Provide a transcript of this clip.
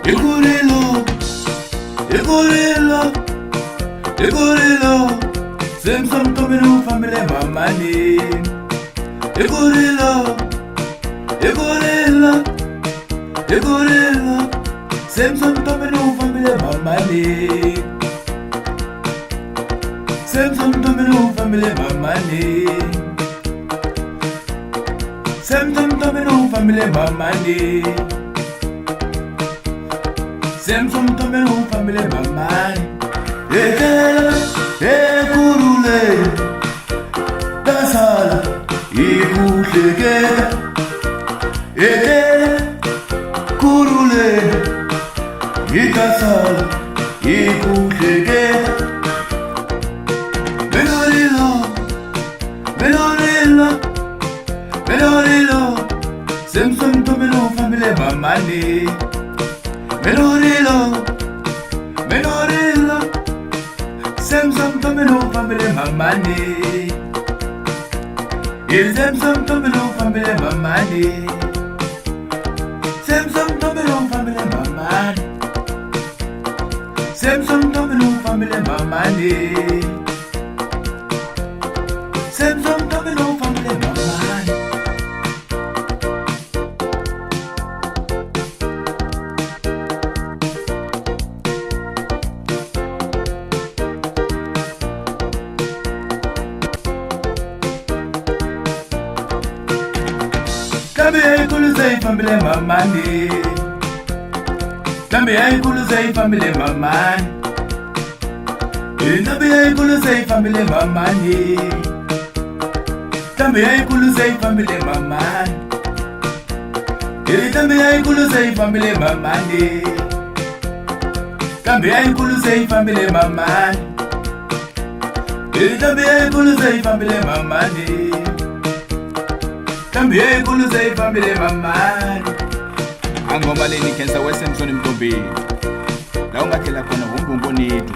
Igorilo, Simpson Tomino family mamani. Igorilo, Simpson Tomino family mamani. Simpson Tomino family mamani. Simpson Tomino family mamani. Simpson Tomino family mamani. Kurule dasala ikuhlekela kurule idasala ikuhlekela Melorilo Simpson Tomino family mamani Melorilo Simpson Tomino family mamani. Il Simpson Tomino family mamani. Simpson Tomino family mamani. Simpson Tomino family mamani. Simpson Tomino family mamani. Tambi ay kulusay family mamani. Tambi ay kulusay family mamani. Tambi ay kulusay family mamani. Tambi ay kulusay family mamani. Tambi ay kulusay family mamani. Tambi ay kulusay family mamani. Tambi ay kulusay family mamani. Tambie kuluze family mamani. Angoma leni kenza we Simpson Mtombeni. La ungathela khona umbongo nidu.